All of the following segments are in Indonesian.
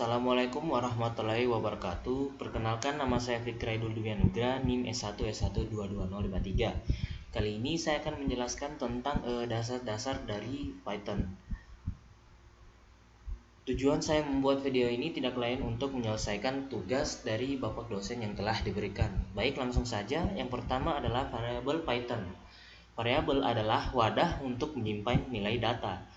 Assalamualaikum warahmatullahi wabarakatuh. Perkenalkan, nama saya Fikraidul Dwianugra, NIM S1S1220053. Kali ini saya akan menjelaskan tentang dasar-dasar dari Python. Tujuan saya membuat video ini tidak lain untuk menyelesaikan tugas dari Bapak dosen yang telah diberikan. Baik, langsung saja. Yang pertama adalah variabel Python. Variabel adalah wadah untuk menyimpan nilai data.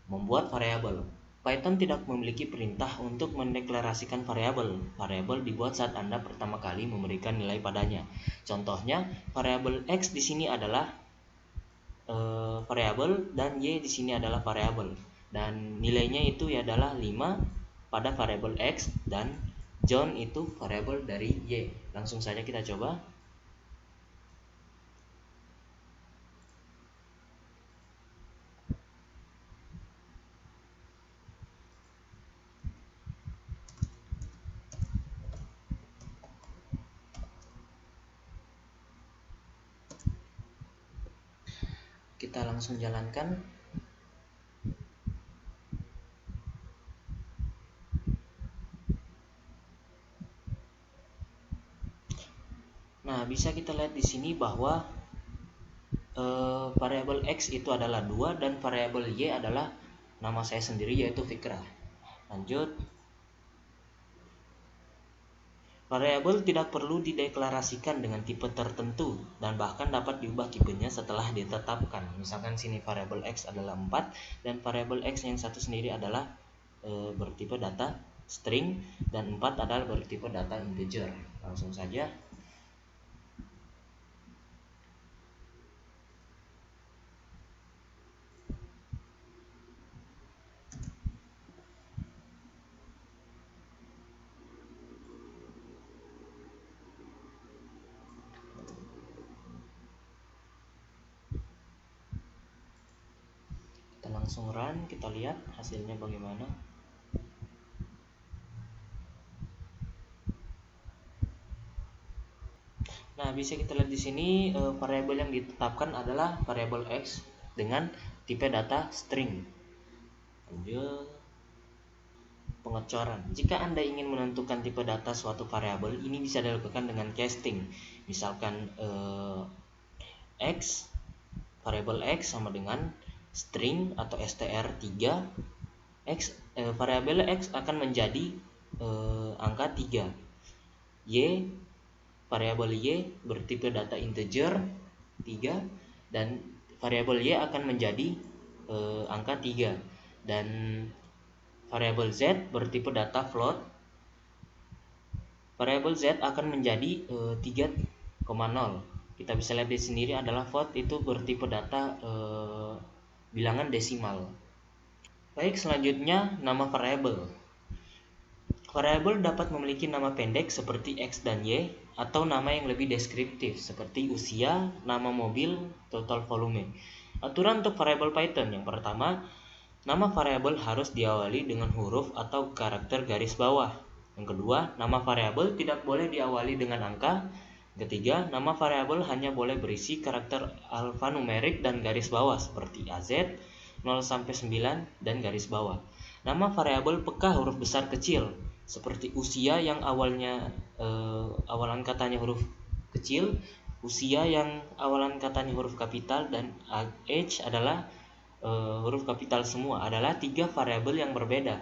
Membuat variabel. Python tidak memiliki perintah untuk mendeklarasikan variabel. Variabel dibuat saat Anda pertama kali memberikan nilai padanya. Contohnya, variabel x di sini adalah variabel dan y di sini adalah variabel. Dan nilainya itu adalah 5 pada variabel x dan John itu variabel dari y. Langsung saja kita coba. Kita langsung jalankan. Nah, bisa kita lihat di sini bahwa variabel x itu adalah 2 dan variabel y adalah nama saya sendiri, yaitu Fikra. Lanjut. Variabel tidak perlu dideklarasikan dengan tipe tertentu dan bahkan dapat diubah tipenya setelah ditetapkan. Misalkan sini variabel x adalah 4 dan variabel x yang satu sendiri adalah bertipe data string dan 4 adalah bertipe data integer. Langsung saja. Kita langsung run, kita lihat hasilnya bagaimana. Nah, bisa kita lihat di sini variabel yang ditetapkan adalah variabel x dengan tipe data string. Lanjut. Pengecoran. Jika Anda ingin menentukan tipe data suatu variabel, ini bisa dilakukan dengan casting. Misalkan x, variabel x sama dengan string atau str3. Variabel x akan menjadi angka 3. Y, variabel y bertipe data integer 3 dan variabel y akan menjadi angka 3 dan variabel z bertipe data float. Variabel z akan menjadi 3,0. Kita bisa lihat di sendiri adalah float itu bertipe data bilangan desimal. Baik, selanjutnya nama variabel. Variabel dapat memiliki nama pendek seperti x dan y atau nama yang lebih deskriptif seperti usia, nama mobil, total volume. Aturan untuk variabel Python. Yang pertama, nama variabel harus diawali dengan huruf atau karakter garis bawah. Yang kedua, nama variabel tidak boleh diawali dengan angka. Ketiga, nama variabel hanya boleh berisi karakter alfanumerik dan garis bawah seperti AZ, 0 sampai 9 dan garis bawah. Nama variabel peka huruf besar kecil seperti usia yang awalan katanya huruf kecil, usia yang awalan katanya huruf kapital, dan age adalah huruf kapital semua. Adalah 3 variabel yang berbeda.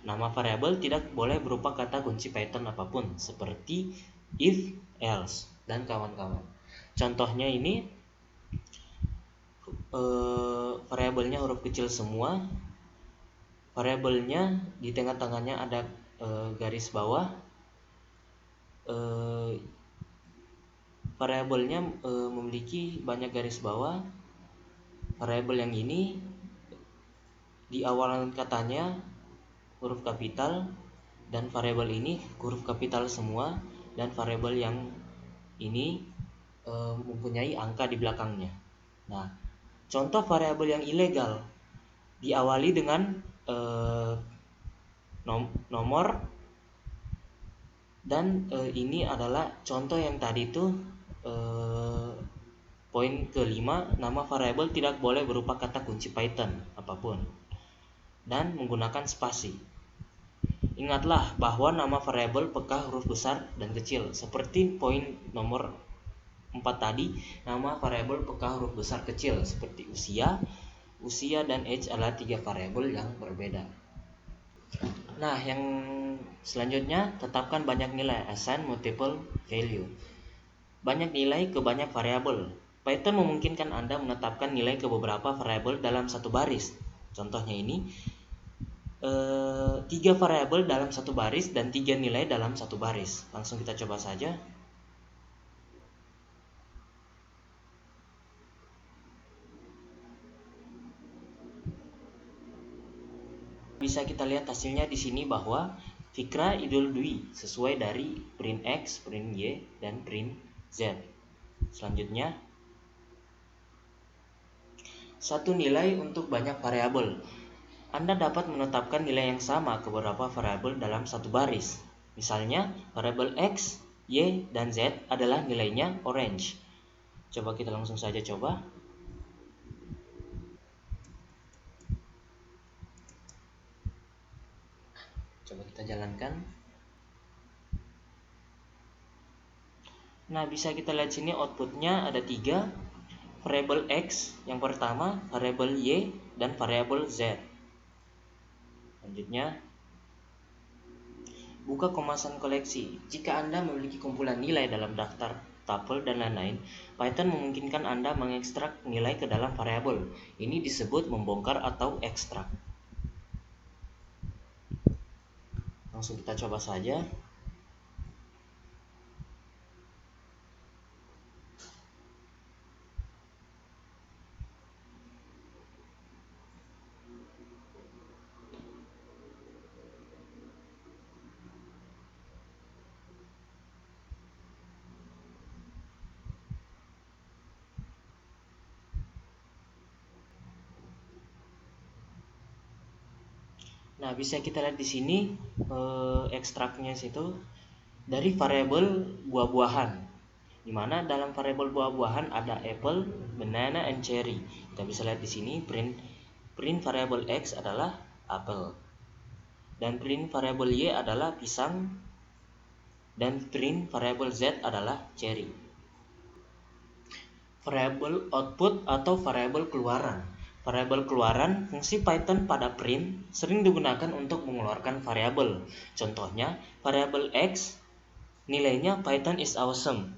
Nama variabel tidak boleh berupa kata kunci Python apapun seperti if, else, dan kawan-kawan. Contohnya ini variabelnya huruf kecil semua. Variabelnya di tengah-tengahnya ada garis bawah. Variabelnya memiliki banyak garis bawah. Variabel yang ini di awalan katanya huruf kapital dan variabel ini huruf kapital semua, dan variabel yang ini mempunyai angka di belakangnya. Nah, contoh variabel yang ilegal diawali dengan nomor, dan ini adalah contoh yang tadi itu poin kelima, nama variabel tidak boleh berupa kata kunci Python apapun dan menggunakan spasi. Ingatlah bahwa nama variabel peka huruf besar dan kecil. Seperti poin nomor 4 tadi, nama variabel peka huruf besar kecil seperti usia dan age adalah 3 variabel yang berbeda. Nah, yang selanjutnya, tetapkan banyak nilai, assign multiple value. Banyak nilai ke banyak variabel. Python memungkinkan Anda menetapkan nilai ke beberapa variabel dalam satu baris. Contohnya ini, 3 variabel dalam satu baris dan 3 nilai dalam satu baris. Langsung kita coba saja. Bisa kita lihat hasilnya di sini bahwa Fikra Idul Dwi sesuai dari print X, print Y, dan print Z. Selanjutnya, satu nilai untuk banyak variabel. Anda dapat menetapkan nilai yang sama ke beberapa variabel dalam satu baris. Misalnya, variabel X, Y, dan Z adalah nilainya orange. Coba kita langsung saja coba. Coba kita jalankan. Nah, bisa kita lihat sini outputnya ada 3. Variabel X yang pertama, variabel Y, dan variabel Z. Selanjutnya, buka kemasan koleksi. Jika Anda memiliki kumpulan nilai dalam daftar, tuple, dan lain-lain, Python memungkinkan Anda mengekstrak nilai ke dalam variabel. Ini disebut membongkar atau ekstrak. Langsung kita coba saja. Nah, bisa kita lihat di sini ekstraknya situ dari variabel buah-buahan. Di mana dalam variabel buah-buahan ada apple, banana, and cherry. Kita bisa lihat di sini print variabel X adalah apple. Dan print variabel Y adalah pisang, dan print variabel Z adalah cherry. Variabel output atau variabel keluaran. Variabel keluaran, fungsi Python pada print sering digunakan untuk mengeluarkan variabel. Contohnya, variabel X nilainya Python is awesome.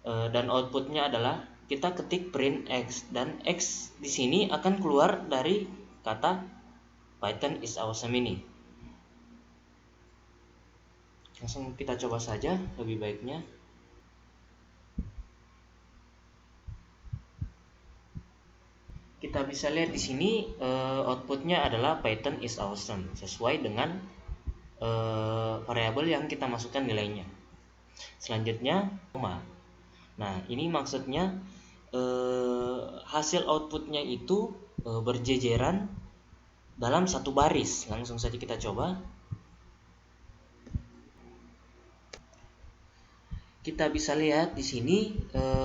Dan outputnya adalah kita ketik print X, dan X di sini akan keluar dari kata Python is awesome ini. Langsung kita coba saja lebih baiknya. Kita bisa lihat di sini outputnya adalah Python is awesome sesuai dengan variabel yang kita masukkan nilainya. Selanjutnya, koma. Nah, ini maksudnya hasil outputnya itu berjejeran dalam satu baris. Langsung saja kita coba. Kita bisa lihat di sini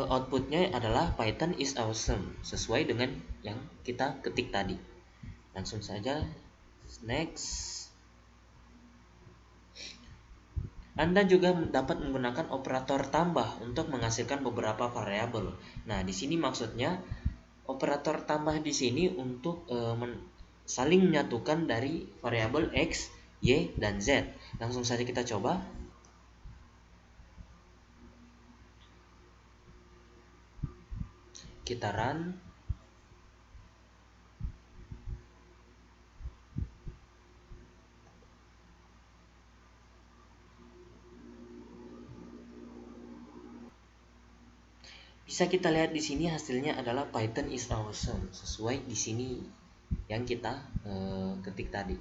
outputnya adalah Python is awesome sesuai dengan yang kita ketik tadi. Langsung saja next. Anda juga dapat menggunakan operator tambah untuk menghasilkan beberapa variabel. Nah, di sini maksudnya operator tambah di sini untuk saling menyatukan dari variabel X, Y, dan Z. Langsung saja kita coba. Kita run. Bisa kita lihat di sini hasilnya adalah Python is awesome sesuai di sini yang kita ketik tadi.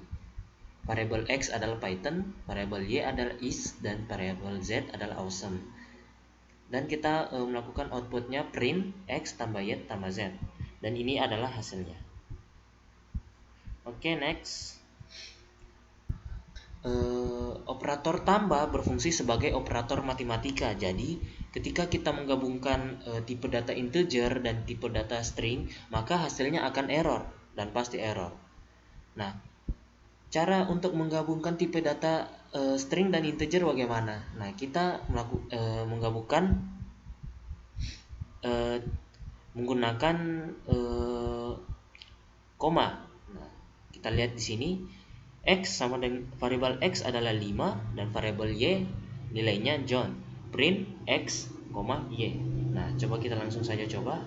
Variabel X adalah Python, variabel Y adalah is, dan variabel Z adalah awesome. Dan kita melakukan outputnya print X tambah Y tambah Z. Dan ini adalah hasilnya. Oke, next. Operator tambah berfungsi sebagai operator matematika. Jadi, ketika kita menggabungkan tipe data integer dan tipe data string, maka hasilnya akan error dan pasti error. Nah, Cara untuk menggabungkan tipe data string dan integer bagaimana? Nah, kita menggabungkan menggunakan koma. Nah, kita lihat di sini x sama dengan variabel x adalah 5 dan variabel y nilainya John. Print x, y. Nah, coba kita langsung saja coba.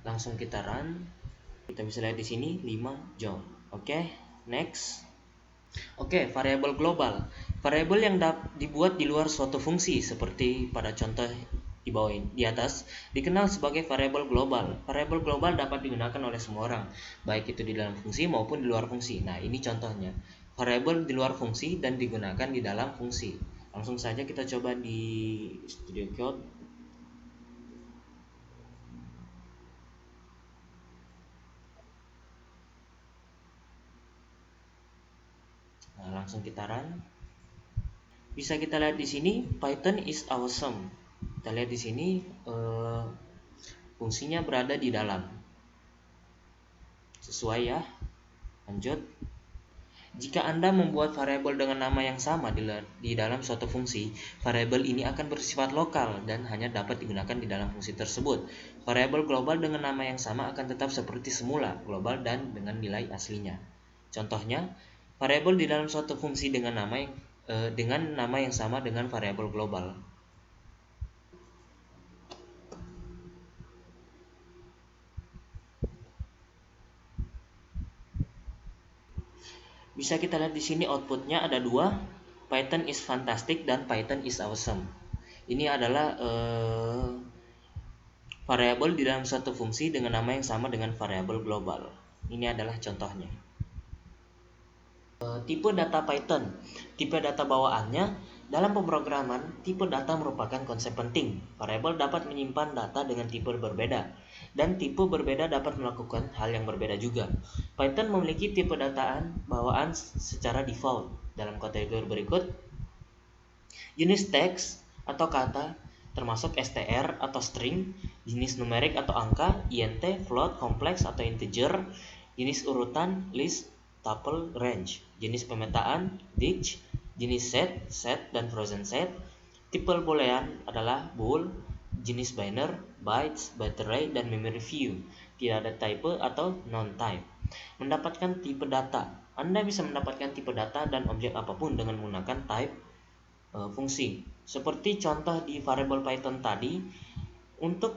Langsung kita run. Kita bisa lihat di sini 5 John. Oke, next. Oke, variabel global. Variabel yang dibuat di luar suatu fungsi seperti pada contoh di bawah ini, di atas, dikenal sebagai variabel global. Variabel global dapat digunakan oleh semua orang, baik itu di dalam fungsi maupun di luar fungsi. Nah, ini contohnya. Variabel di luar fungsi dan digunakan di dalam fungsi. Langsung saja kita coba di Studio Code. Nah, langsung kita run. Bisa kita lihat di sini Python is awesome. Kita lihat di sini fungsinya berada di dalam. Sesuai ya. Lanjut. Jika Anda membuat variabel dengan nama yang sama di dalam suatu fungsi, variabel ini akan bersifat lokal dan hanya dapat digunakan di dalam fungsi tersebut. Variabel global dengan nama yang sama akan tetap seperti semula, global dan dengan nilai aslinya. Contohnya, variabel di dalam suatu fungsi dengan nama yang sama dengan variabel global. Bisa kita lihat di sini outputnya ada dua, Python is fantastic dan Python is awesome. Ini adalah variabel di dalam suatu fungsi dengan nama yang sama dengan variabel global. Ini adalah contohnya. Tipe data Python. Tipe data bawaannya, dalam pemrograman, tipe data merupakan konsep penting. Variabel dapat menyimpan data dengan tipe berbeda, dan tipe berbeda dapat melakukan hal yang berbeda juga. Python memiliki tipe data bawaan secara default. Dalam kategori berikut, jenis teks atau kata, termasuk str atau string, jenis numerik atau angka, int, float, kompleks atau integer, jenis urutan, list, tuple, range, jenis pemetaan, dig, jenis set, dan frozen set, tipe boolean adalah bool, jenis binary, bytes, byte array, dan memory view. Tidak ada type atau non-type. Mendapatkan tipe data. Anda bisa mendapatkan tipe data dan objek apapun dengan menggunakan type fungsi. Seperti contoh di variabel Python tadi, untuk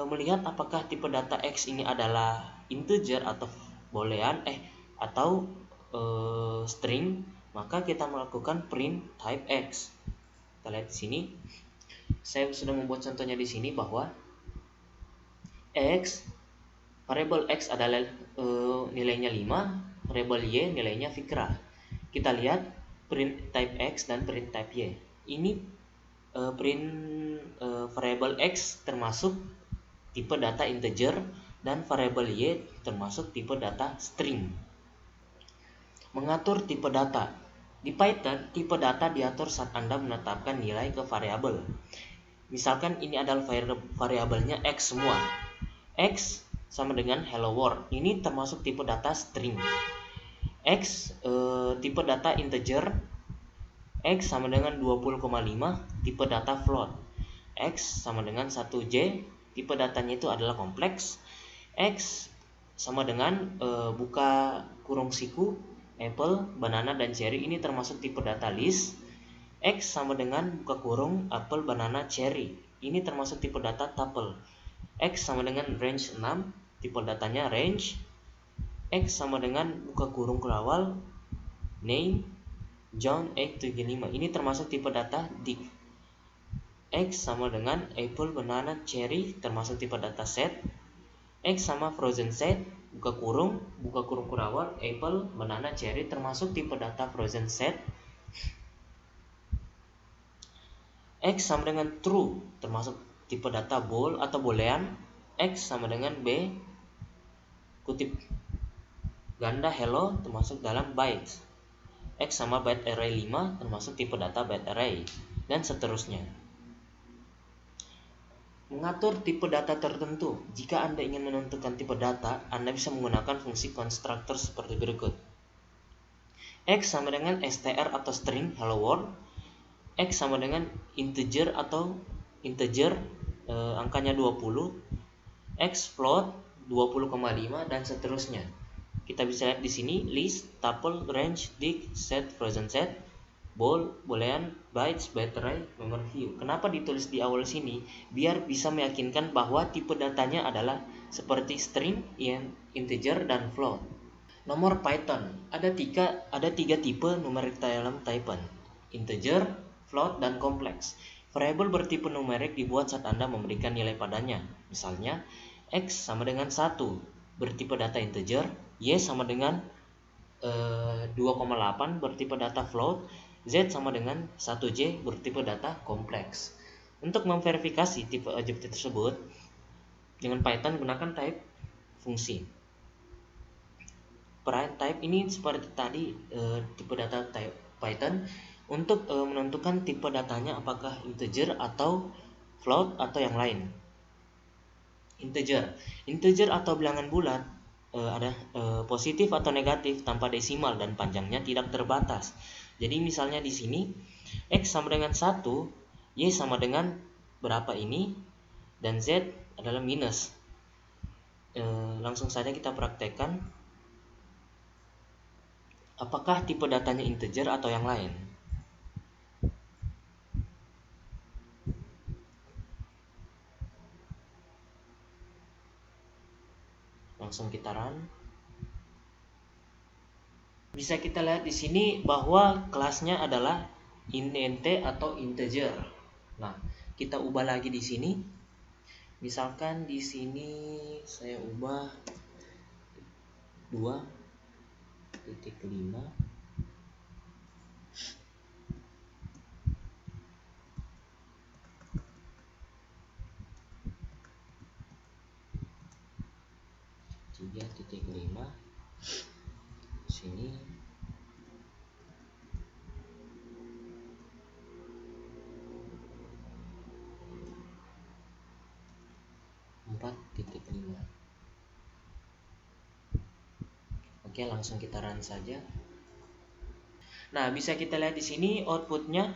melihat apakah tipe data X ini adalah integer atau boolean atau string, maka kita melakukan print type X. Kita lihat di sini. Saya sudah membuat contohnya di sini bahwa variabel X adalah nilainya 5, variabel Y nilainya fikrah. Kita lihat print type X dan print type Y. Ini print variabel X termasuk tipe data integer dan variabel Y termasuk tipe data string. Mengatur tipe data. Di Python, tipe data diatur saat Anda menetapkan nilai ke variabel. Misalkan ini adalah variabelnya X semua. X sama dengan hello world. Ini termasuk tipe data string. X tipe data integer. X sama dengan 20,5 tipe data float. X sama dengan 1J, tipe datanya itu adalah kompleks. X sama dengan buka kurung siku, apple, banana, dan cherry. Ini termasuk tipe data list. X sama dengan buka kurung apple, banana, cherry. Ini termasuk tipe data tuple. X sama dengan range 6, tipe datanya range. X sama dengan buka kurung awal, name, John, 875. Ini termasuk tipe data dig. X sama dengan apple, banana, cherry, termasuk tipe data set. X sama frozen set, buka kurung kurawal, apple, banana, cherry, termasuk tipe data frozen set. X sama dengan true, termasuk tipe data bool atau boolean. X sama dengan B, kutip ganda hello, termasuk dalam bytes. X sama byte array 5 termasuk tipe data byte array, dan seterusnya. Mengatur tipe data tertentu. Jika Anda ingin menentukan tipe data, Anda bisa menggunakan fungsi constructor seperti berikut. X sama dengan str atau string hello world. X sama dengan integer atau integer angkanya 20. X float 20,5 dan seterusnya. Kita bisa lihat di sini list, tuple, range, dig, set, frozen set, bool, boolean, bytes, byte array, memory view. Kenapa ditulis di awal sini? Biar bisa meyakinkan bahwa tipe datanya adalah seperti string, integer, dan float. Nomor Python, ada tiga tipe numerik dalam Python: integer, float, dan kompleks. Variabel bertipe numerik dibuat saat Anda memberikan nilai padanya. Misalnya, X sama dengan 1 bertipe data integer, Y sama dengan 2,8 bertipe data float, Z sama dengan 1J bertipe data kompleks. Untuk memverifikasi tipe objektif tersebut, dengan Python gunakan type fungsi. Print type ini seperti tadi tipe data type Python untuk menentukan tipe datanya apakah integer atau float atau yang lain. Integer atau bilangan bulat ada positif atau negatif tanpa desimal dan panjangnya tidak terbatas. Jadi misalnya di sini X sama dengan 1, Y sama dengan berapa ini, dan Z adalah minus. Langsung saja kita praktekkan. Apakah tipe datanya integer atau yang lain? Langsung kita run. Bisa kita lihat di sini bahwa kelasnya adalah int atau integer. Nah, kita ubah lagi di sini. Misalkan di sini saya ubah 2.5 3.5 sini 4.5. Oke, langsung kita run saja. Nah, bisa kita lihat di sini outputnya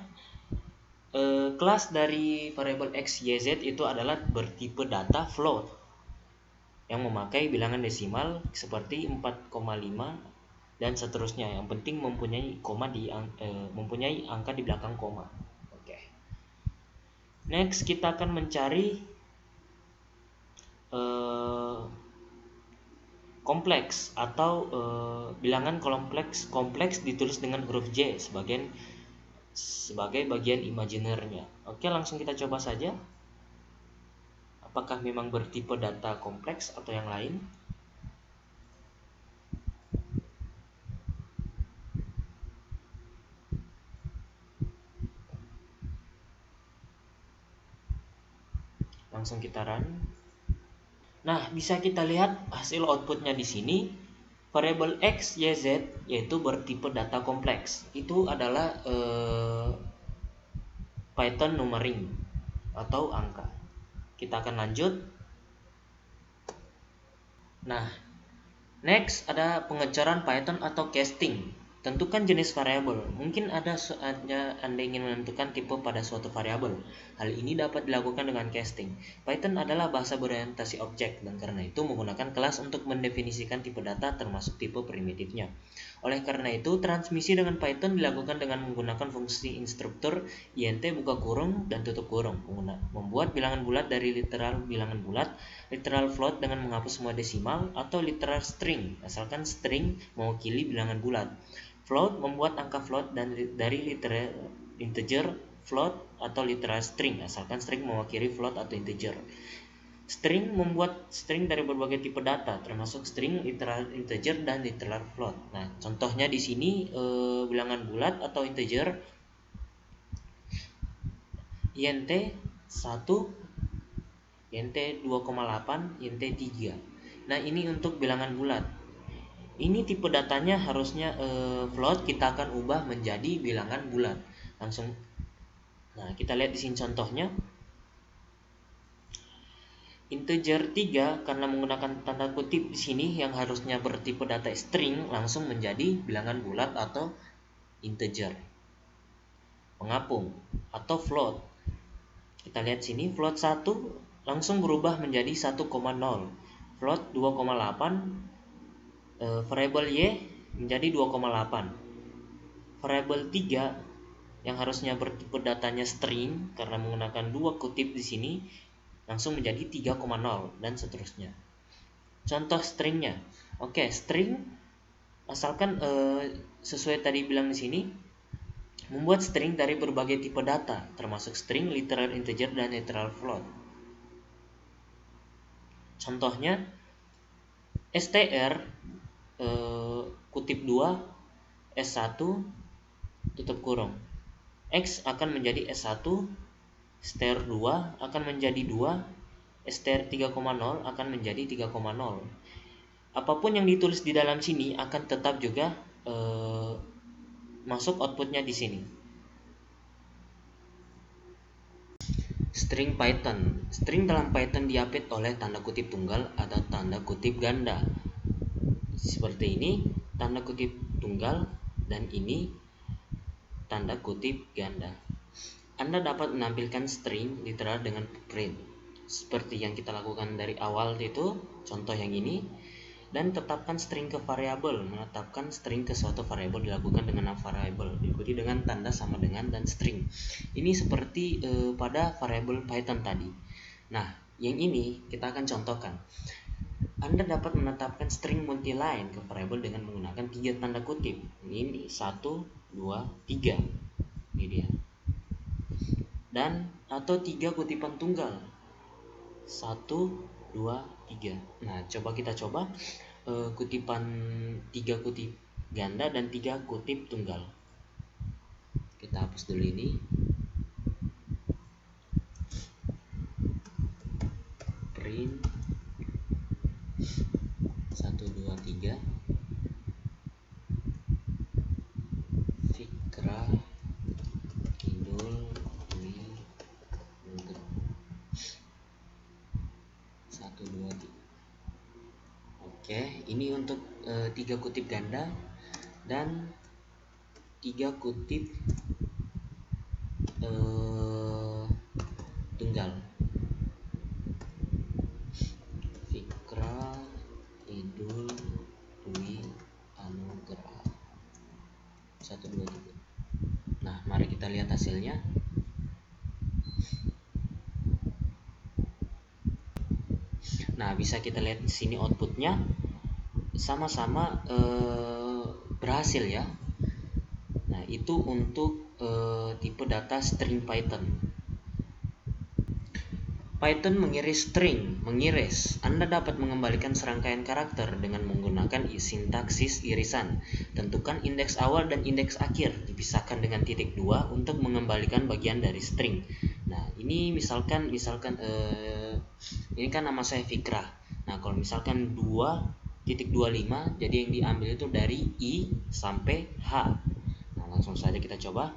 kelas dari variabel x, y, z itu adalah bertipe data float yang memakai bilangan desimal seperti 4,5 dan seterusnya. Yang penting mempunyai mempunyai angka di belakang koma. Oke. Next kita akan mencari kompleks atau bilangan kompleks ditulis dengan huruf J sebagai bagian imajinernya. Oke, langsung kita coba saja. Apakah memang bertipe data kompleks atau yang lain? Langsung kita run. Nah, bisa kita lihat hasil outputnya di sini. Variabel x, y, z yaitu bertipe data kompleks. Itu adalah Python numbering atau angka. Kita akan lanjut. Nah, next ada pengecoran Python atau casting. Tentukan jenis variabel. Mungkin ada saatnya Anda ingin menentukan tipe pada suatu variabel. Hal ini dapat dilakukan dengan casting. Python adalah bahasa berorientasi objek dan karena itu menggunakan kelas untuk mendefinisikan tipe data termasuk tipe primitifnya. Oleh karena itu, transmisi dengan Python dilakukan dengan menggunakan fungsi instruktur int buka kurung dan tutup kurung, membuat bilangan bulat dari literal bilangan bulat, literal float dengan menghapus semua desimal, atau literal string asalkan string mewakili bilangan bulat. Float membuat angka float dari literal integer, float, atau literal string asalkan string mewakili float atau integer. String membuat string dari berbagai tipe data termasuk string, literal integer, dan literal float. Nah, contohnya di sini bilangan bulat atau integer int 1, int 2,8, int 3. Nah, ini untuk bilangan bulat. Ini tipe datanya harusnya float, kita akan ubah menjadi bilangan bulat. Langsung, nah kita lihat di sini contohnya. Integer 3 karena menggunakan tanda kutip di sini yang harusnya bertipe data string langsung menjadi bilangan bulat atau integer. Pengapung atau float. Kita lihat sini float 1 langsung berubah menjadi 1,0. Float 2,8 variabel y menjadi 2,8. Variabel 3 yang harusnya bertipe datanya string karena menggunakan dua kutip di sini langsung menjadi 3,0 dan seterusnya. Contoh stringnya. Oke, string asalkan sesuai tadi bilang di sini membuat string dari berbagai tipe data termasuk string, literal integer dan literal float. Contohnya str kutip 2 S1 tutup kurung. X akan menjadi S1, str 2 akan menjadi 2, str 3,0 akan menjadi 3,0. Apapun yang ditulis di dalam sini akan tetap juga masuk outputnya di sini. String Python. String dalam Python diapit oleh tanda kutip tunggal atau tanda kutip ganda. Seperti ini, tanda kutip tunggal, dan ini tanda kutip ganda. Anda dapat menampilkan string literal dengan print seperti yang kita lakukan dari awal, itu contoh yang ini. Dan tetapkan string ke variabel. Menetapkan string ke suatu variabel dilakukan dengan variabel diikuti dengan tanda sama dengan dan string. Ini seperti pada variabel Python tadi. Nah, yang ini kita akan contohkan. Anda dapat menetapkan string multiline ke variabel dengan menggunakan 3 tanda kutip. Ini 1, 2, 3. Ini dia. Dan atau 3 kutipan tunggal. 1, 2, 3. Nah, kita coba kutipan 3 kutip ganda dan 3 kutip tunggal. Kita hapus dulu ini. Print 1, 2, 3 Fikra Kidul Dwi Nugra 1, 2, 3. Oke, ini untuk 3 kutip ganda dan 3 kutip tunggal. Fikra Idul Dwi Anugerah 1, 2, 3. Nah, mari kita lihat hasilnya. Nah, bisa kita lihat di sini outputnya sama-sama berhasil ya. Nah, itu untuk tipe data string Python. Python mengiris string, mengiris. Anda dapat mengembalikan serangkaian karakter dengan menggunakan sintaksis irisan. Tentukan indeks awal dan indeks akhir, dipisahkan dengan titik 2 untuk mengembalikan bagian dari string. Nah, ini misalkan ini kan nama saya Fikra. Nah, kalau misalkan 2.25, jadi yang diambil itu dari I sampai H. Nah, langsung saja kita coba.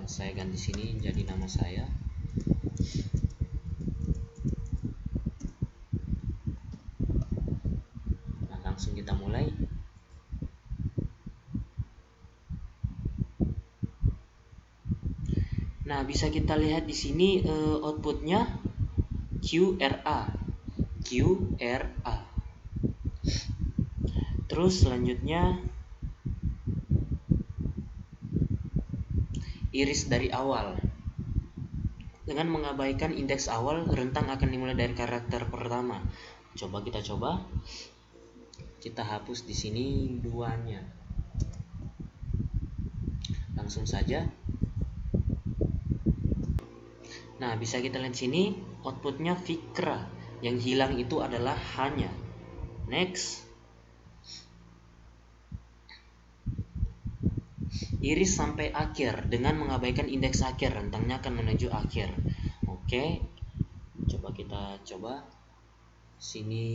Saya ganti sini jadi nama saya. Nah, langsung kita mulai. Nah, bisa kita lihat di sini outputnya QRA. Terus selanjutnya iris dari awal. Dengan mengabaikan indeks awal, rentang akan dimulai dari karakter pertama. Kita coba. Kita hapus di sini duanya. Langsung saja. Nah, bisa kita lihat sini outputnya Fikra. Yang hilang itu adalah hanya. Next. iris sampai akhir dengan mengabaikan indeks akhir, rentangnya akan menuju akhir. Oke, coba sini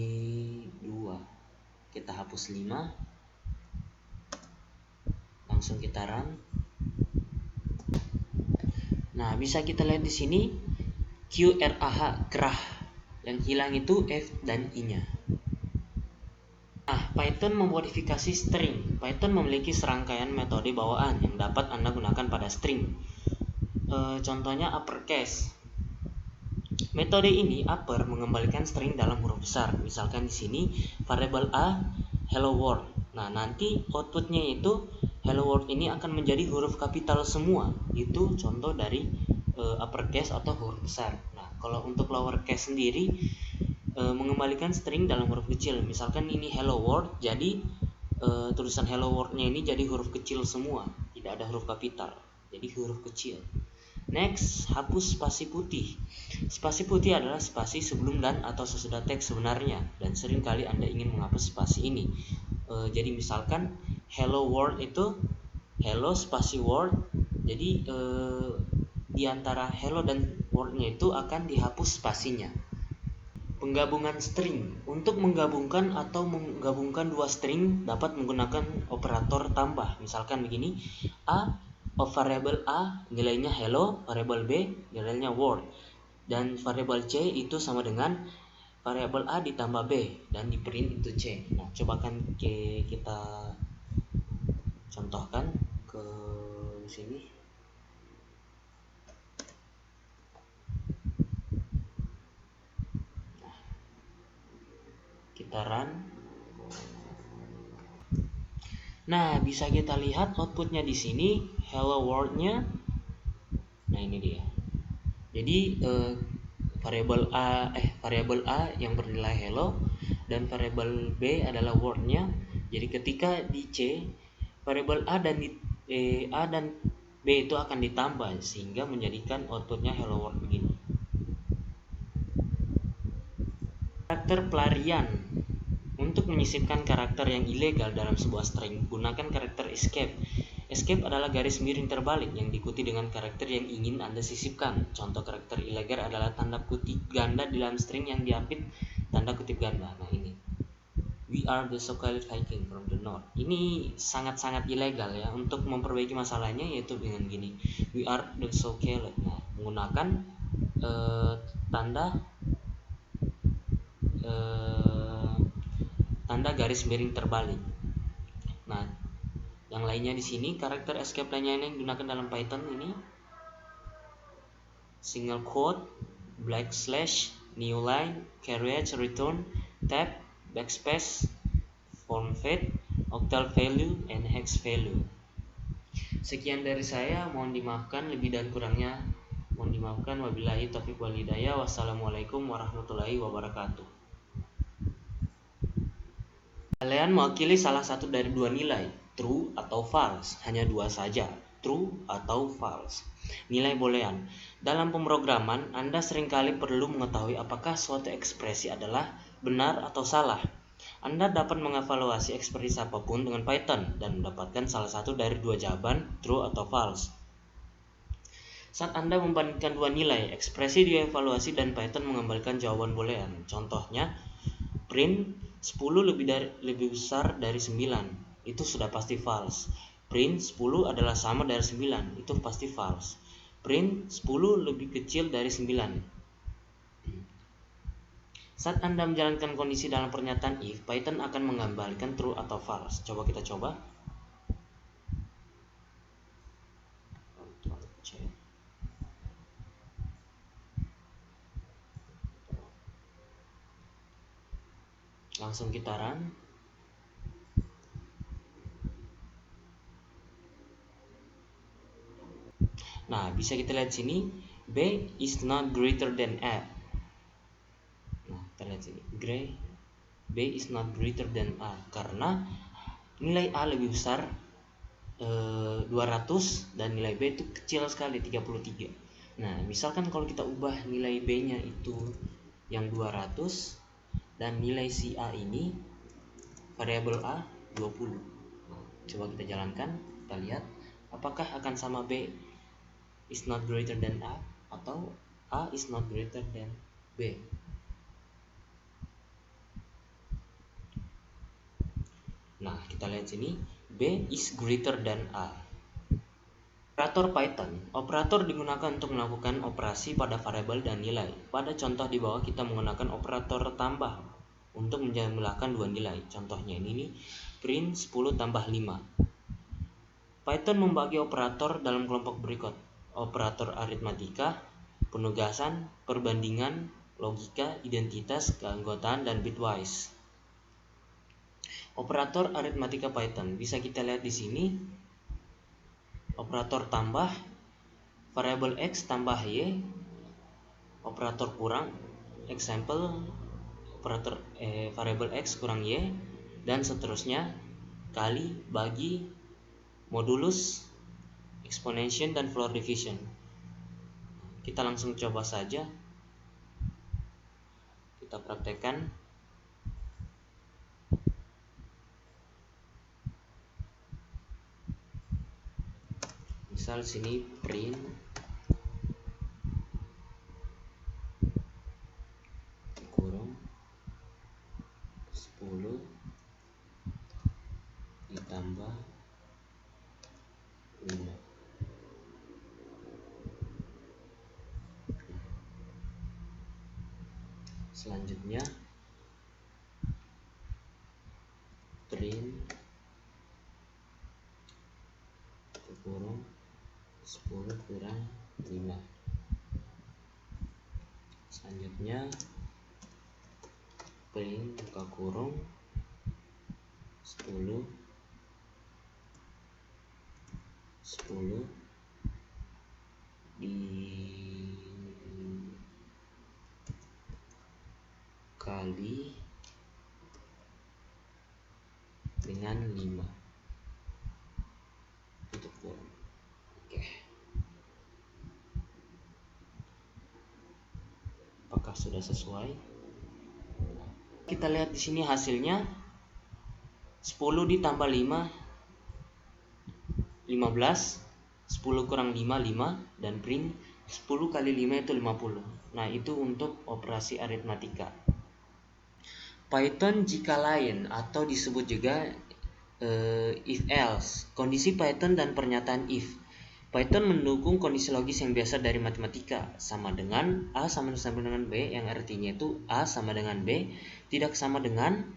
2, kita hapus 5, langsung kita run. Nah, bisa kita lihat di sini QRAH, gerah. Yang hilang itu F dan I-nya. Nah, Python memodifikasi string. Python memiliki serangkaian metode bawaan yang dapat Anda gunakan pada string. Contohnya uppercase. Metode ini upper mengembalikan string dalam huruf besar. Misalkan di sini variabel A hello world. Nah, nanti outputnya itu hello world ini akan menjadi huruf kapital semua. Itu contoh dari uppercase atau huruf besar. Nah, kalau untuk lowercase sendiri mengembalikan string dalam huruf kecil. Misalkan ini hello world, jadi tulisan hello world-nya ini jadi huruf kecil semua, tidak ada huruf kapital, jadi huruf kecil. Next, hapus spasi putih. Spasi putih adalah spasi sebelum dan atau sesudah teks sebenarnya, dan seringkali Anda ingin menghapus spasi ini. Jadi misalkan hello world itu hello spasi world, jadi di antara hello dan world-nya itu akan dihapus spasinya. Penggabungan string. Untuk menggabungkan atau menggabungkan dua string dapat menggunakan operator tambah. Misalkan begini, variabel A nilainya hello, variabel B nilainya world, dan variabel C itu sama dengan variabel A ditambah B dan di print itu C. Nah, cobakan kita contohkan ke sini. Kita run. Nah, bisa kita lihat outputnya di sini hello world-nya. Nah, ini dia. Jadi variabel A yang bernilai hello dan variabel B adalah world-nya. Jadi ketika di C, variabel A dan B itu akan ditambah sehingga menjadikan outputnya hello world begini. Karakter pelarian. Untuk menyisipkan karakter yang ilegal dalam sebuah string, gunakan karakter escape. Escape adalah garis miring terbalik yang diikuti dengan karakter yang ingin Anda sisipkan. Contoh karakter ilegal adalah tanda kutip ganda di dalam string yang diapit tanda kutip ganda. Nah, ini. We are the so-called Viking from the north. Ini sangat-sangat ilegal ya. Untuk memperbaiki masalahnya yaitu dengan gini. We are the so-called. Nah, menggunakan tanda garis miring terbalik. Nah, yang lainnya di sini karakter escape lainnya yang digunakan dalam Python ini single quote, /, new line, carriage, return, tab, backspace, form fade, octal value, and hex value. Sekian dari saya, mohon dimaafkan lebih dan kurangnya. Mohon dimaafkan, wabillahi taufiq wal hidayah. Wassalamualaikum warahmatullahi wabarakatuh. Kalian mewakili salah satu dari dua nilai, true atau false, hanya dua saja, true atau false. Nilai boolean. Dalam pemrograman, Anda seringkali perlu mengetahui apakah suatu ekspresi adalah benar atau salah. Anda dapat mengevaluasi ekspresi apapun dengan Python dan mendapatkan salah satu dari dua jawaban, true atau false. Saat Anda membandingkan dua nilai, ekspresi dievaluasi dan Python mengembalikan jawaban boolean. Contohnya, print 10 lebih besar dari 9, itu sudah pasti false. Print 10 adalah sama dari 9, itu pasti false. Print 10 lebih kecil dari 9. Saat Anda menjalankan kondisi dalam pernyataan if, Python akan mengembalikan true atau false. Coba kita coba. Langsung kita run. Nah, bisa kita lihat sini, B is not greater than A. Nah, kita lihat sini, B is not greater than A karena nilai A lebih besar 200 dan nilai B itu kecil sekali 33. Nah, misalkan kalau kita ubah nilai B-nya itu yang 200 dan nilai si A ini variabel A 20. Nah, coba kita jalankan, kita lihat Apakah akan sama B is not greater than A atau A is not greater than B? Nah, kita lihat sini, B is greater than A. Operator Python. Operator digunakan untuk melakukan operasi pada variabel dan nilai. Pada contoh di bawah kita menggunakan operator tambah untuk menjumlahkan dua nilai. Contohnya ini nih, print 10 tambah 5. Python membagi operator dalam kelompok berikut: operator aritmatika, penugasan, perbandingan, logika, identitas, keanggotaan, dan bitwise. Operator aritmatika Python bisa kita lihat di sini. Operator tambah, variabel x tambah y, operator kurang, example, operator variabel x kurang y, dan seterusnya, kali, bagi, modulus, exponential, dan floor division. Kita langsung coba saja, kita praktekkan. Misal sini print kurung 10 ditambah 5. Selanjutnya print kurung 10 kurang 5. Selanjutnya print buka kurung 10 dikali dengan 5 tutup kurung. Oke. Apakah sudah sesuai? Kita lihat di sini hasilnya 10 ditambah 5 15, 10 kurang 5 5, dan print 10 kali 5 itu 50. Nah, itu untuk operasi aritmatika. Python jika lain atau disebut juga if else. Kondisi Python dan pernyataan if. Python mendukung kondisi logis yang biasa dari matematika, sama dengan A sama dengan B, yang artinya itu A sama dengan B, tidak sama dengan,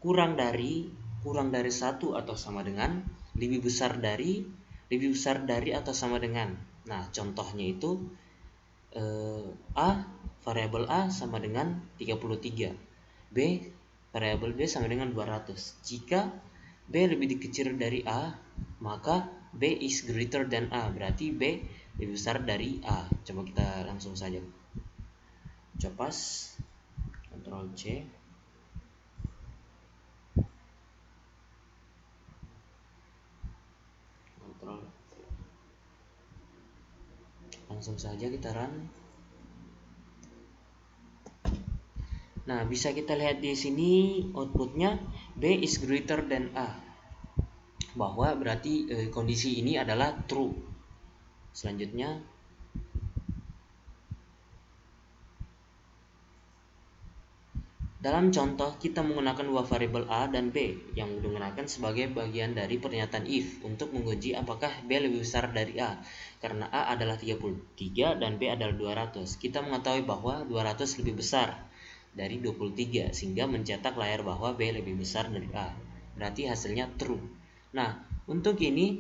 kurang dari satu atau sama dengan, lebih besar dari atau sama dengan. Nah, contohnya itu variabel A sama dengan 33, B variabel B sama dengan 200. Jika B lebih kecil dari A, maka B is greater than A, berarti B lebih besar dari A. Coba kita langsung saja copas, Ctrl C. Langsung saja kita run. Nah, bisa kita lihat di sini outputnya B is greater than A, bahwa berarti kondisi ini adalah true. Selanjutnya dalam contoh kita menggunakan dua variabel A dan B yang digunakan sebagai bagian dari pernyataan if untuk menguji apakah B lebih besar dari A, karena A adalah 33 dan B adalah 200. Kita mengetahui bahwa 200 lebih besar dari 23 sehingga mencetak layar bahwa B lebih besar dari A. Berarti hasilnya true. Nah, untuk ini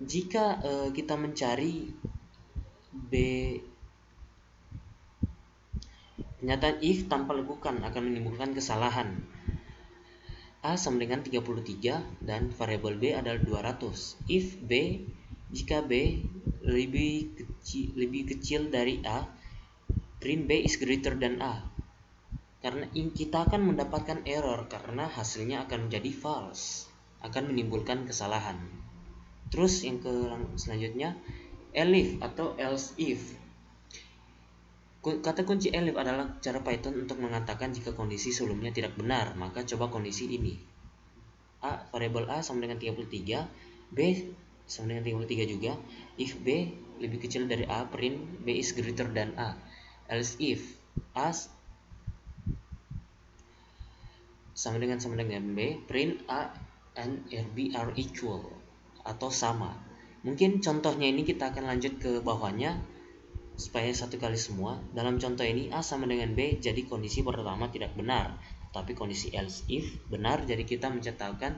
jika kita mencari B, pernyataan if tanpa lekukan akan menimbulkan kesalahan. A sama dengan 33 dan variabel B adalah 200. If B, jika B lebih kecil dari A, print B is greater than A. Karena kita akan mendapatkan error karena hasilnya akan menjadi false, akan menimbulkan kesalahan. Terus yang selanjutnya elif atau else if. Kata kunci elif adalah cara Python untuk mengatakan jika kondisi sebelumnya tidak benar, maka coba kondisi ini. Variabel A sama dengan 33, B sama dengan 33 juga. If B lebih kecil dari A, print B is greater than A. Else if A sama dengan B, print A and B are equal atau sama. Mungkin contohnya ini kita akan lanjut ke bawahnya supaya satu kali semua. Dalam contoh ini A sama dengan B, jadi kondisi pertama tidak benar, tapi kondisi else if benar, jadi kita mencetakkan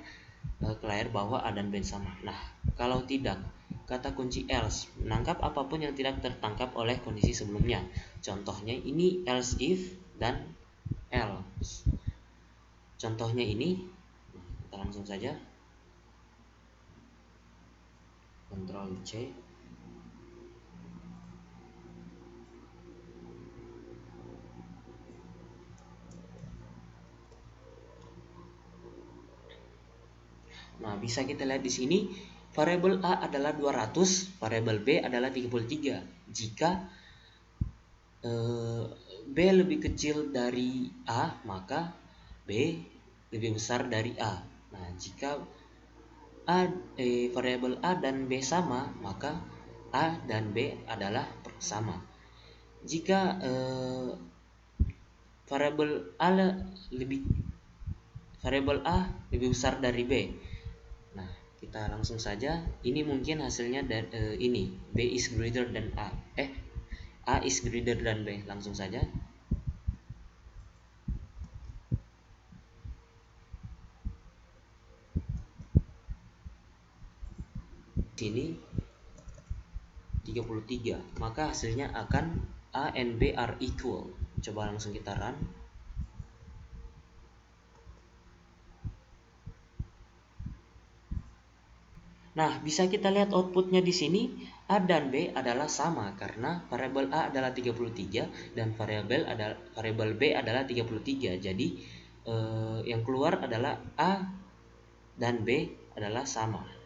ke layar bahwa A dan B sama. Nah, kalau tidak, kata kunci else menangkap apapun yang tidak tertangkap oleh kondisi sebelumnya. Contohnya ini else if dan else. Contohnya ini, kita langsung saja Ctrl C. Nah, bisa kita lihat di sini variabel A adalah 200, variabel B adalah 33. Jika B lebih kecil dari A, maka B lebih besar dari A. Nah, jika variabel A dan B sama, maka A dan B adalah sama. Jika variabel A lebih besar dari B, nah kita langsung saja. Ini mungkin hasilnya dari ini B is greater than A. A is greater than B. Langsung saja. Sini 33, maka hasilnya akan A and B are equal. Coba langsung kita run. Nah, bisa kita lihat outputnya di sini A dan B adalah sama karena variabel A adalah 33 dan variabel B adalah 33. Jadi yang keluar adalah A dan B adalah sama.